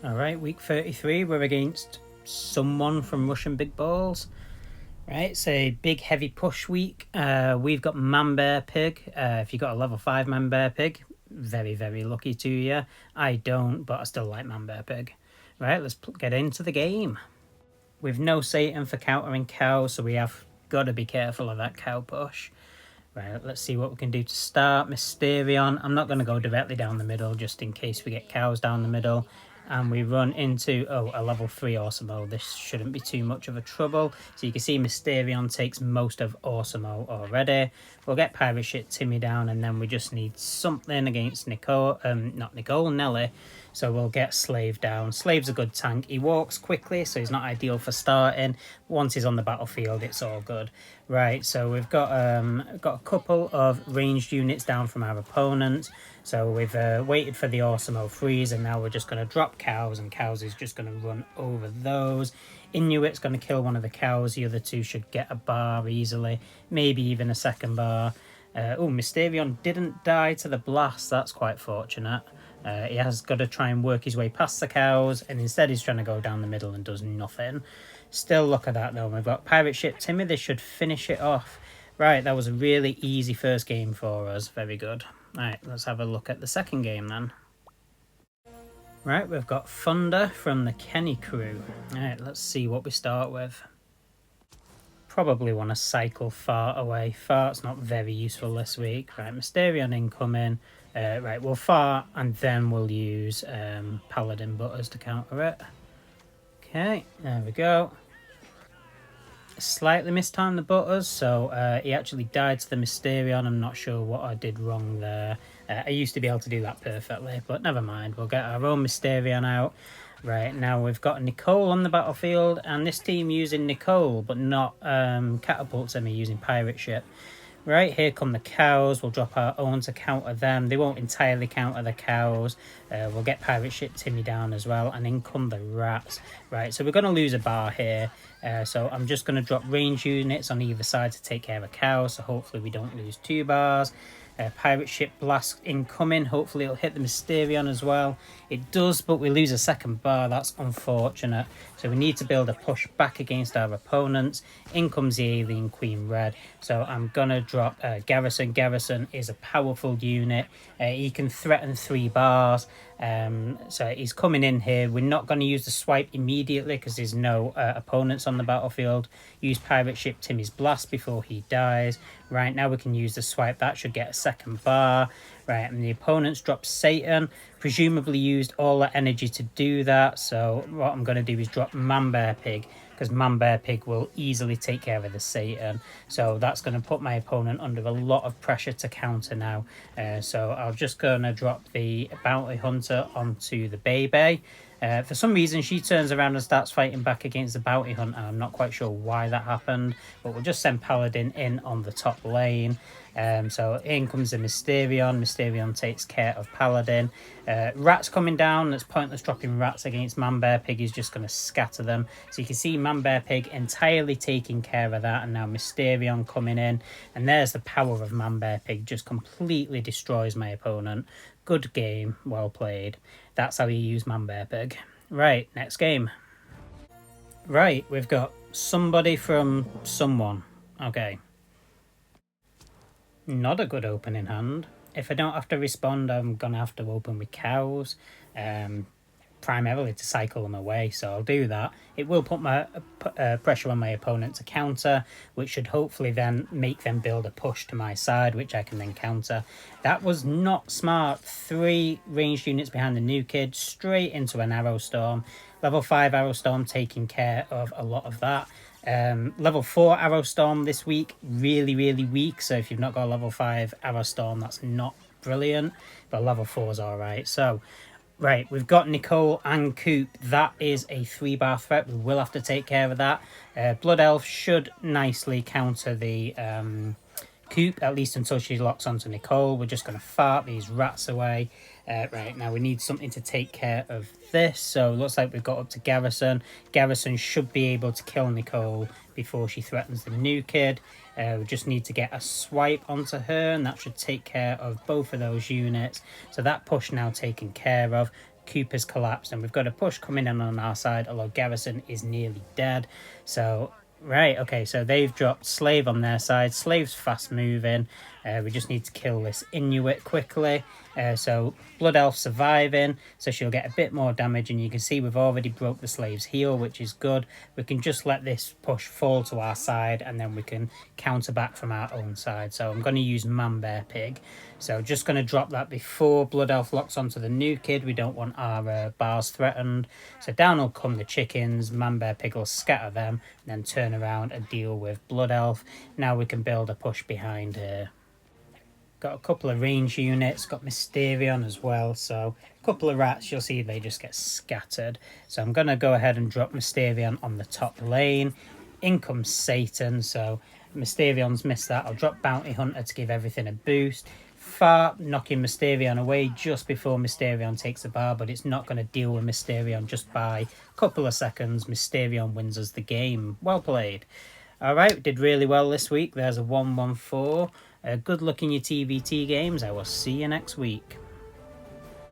Alright, week 33, we're against someone from Russian Big Balls. Right, it's a big heavy push week. We've got Man Bear Pig. If you got a level 5 Man Bear Pig, very, very lucky to you. I don't, but I still like Man Bear Pig. Right, let's get into the game. We've no Satan for countering cow, so we have got to be careful of that cow push. Right, let's see what we can do to start. Mysterion. I'm not going to go directly down the middle just in case we get cows down the middle. And we run into, a level 3 Awesomeo. This shouldn't be too much of a trouble. So you can see Mysterion takes most of Awesomeo already. We'll get Pirate Ship Timmy down, and then we just need something against Nelly. So we'll get Slave down. Slave's a good tank. He walks quickly, so he's not ideal for starting. Once he's on the battlefield, it's all good. Right, so we've got a couple of ranged units down from our opponent. So we've waited for the Awesomeo freeze, and now we're just going to drop cows, and cows is just going to run over those. Inuit's going to kill one of the cows. The other two should get a bar easily, maybe even a second bar. Mysterion didn't die to the blast. That's quite fortunate. He has got to try and work his way past the cows, and instead he's trying to go down the middle and does nothing. Still look at that though. We've got Pirate Ship Timmy. They should finish it off. Right, that was a really easy first game for us. Very good. Right, let's have a look at the second game then. Right, we've got Thunder from the Kenny crew. Right, let's see what we start with. Probably want to cycle Fart away. Fart's not very useful this week. Right, Mysterion incoming. Right, we'll Fart and then we'll use Paladin Butters to counter it. Okay, there we go. Slightly mistimed the Butters, so he actually died to the Mysterion. I'm not sure what I did wrong there. I used to be able to do that perfectly, but never mind. We'll get our own Mysterion out. Right, now we've got Nicole on the battlefield, and this team using Nicole, but not Catapult Semi using Pirate Ship. Right, here come the cows. We'll drop our own to counter them. They won't entirely counter the cows. We'll get Pirate Ship Timmy down as well, and in come the rats. Right, so we're going to lose a bar here. So I'm just going to drop range units on either side to take care of cows, so hopefully we don't lose 2 bars. Pirate Ship Blast incoming. Hopefully it'll hit the Mysterion as well. It does, but we lose a second bar. That's unfortunate. So we need to build a push back against our opponents. In comes the Alien Queen Red. So I'm going to drop Garrison. Garrison is a powerful unit. He can threaten 3 bars. So he's coming in here. We're not going to use the swipe immediately because there's no opponents on the battlefield. Use Pirate Ship Timmy's Blast before he dies. Right, now we can use the swipe. That should get a second bar. Right, and the opponents dropped Satan. Presumably used all that energy to do that. So what I'm going to do is drop Man Bear Pig, because Man Bear Pig will easily take care of the Satan. So that's going to put my opponent under a lot of pressure to counter now. So I'm just going to drop the Bounty Hunter onto the Baby. For some reason, she turns around and starts fighting back against the Bounty Hunter. I'm not quite sure why that happened, but we'll just send Paladin in on the top lane. So in comes the Mysterion. Mysterion takes care of Paladin. Rats coming down. It's pointless dropping rats against Man Bear Pig. He's just going to scatter them. So you can see Man Bear Pig entirely taking care of that, and now Mysterion coming in. And there's the power of Man Bear Pig. Just completely destroys my opponent. Good game. Well played. That's how you use Man Bear Pig. Right, next game. Right, we've got somebody from someone. Okay. Not a good opening hand. If I don't have to respond, I'm going to have to open with cows. Primarily to cycle them away, so I'll do that. It will put my pressure on my opponent to counter, which should hopefully then make them build a push to my side, which I can then counter. That was not smart. 3 ranged units behind the new kid, straight into an Arrow Storm. Level 5 Arrow Storm taking care of a lot of that. Level 4 Arrow Storm this week, really, really weak. So if you've not got a level 5 Arrow Storm, that's not brilliant, but level 4 is alright. So right, we've got Nicole and Coop. That is a 3-bar threat. We will have to take care of that. Blood Elf should nicely counter the Coop, at least until she locks onto Nicole. We're just going to fart these rats away. Right, now we need something to take care of this. So it looks like we've got up to Garrison. Garrison should be able to kill Nicole before she threatens the new kid. We just need to get a swipe onto her, and that should take care of both of those units. So that push now taken care of. Cooper's collapsed, and we've got a push coming in on our side, although Garrison is nearly dead. So, right, okay, so they've dropped Slave on their side. Slave's fast moving. We just need to kill this Inuit quickly. So Blood Elf surviving, so she'll get a bit more damage, and you can see we've already broke the Slave's heel, which is good. We can just let this push fall to our side, and then we can counter back from our own side. So I'm going to use Man Bear Pig. So just going to drop that before Blood Elf locks onto the new kid. We don't want our bars threatened. So down will come the chickens. Man Bear Pig will scatter them, and then turn around and deal with Blood Elf. Now we can build a push behind her. Got a couple of range units, got Mysterion as well, so a couple of rats, you'll see they just get scattered. So I'm going to go ahead and drop Mysterion on the top lane. In comes Satan, so Mysterion's missed that. I'll drop Bounty Hunter to give everything a boost. Fart knocking Mysterion away just before Mysterion takes a bar, but it's not going to deal with Mysterion just by a couple of seconds. Mysterion wins us the game. Well played. Alright, did really well this week. There's a 1-1-4. Good luck in your TvT games. I will see you next week.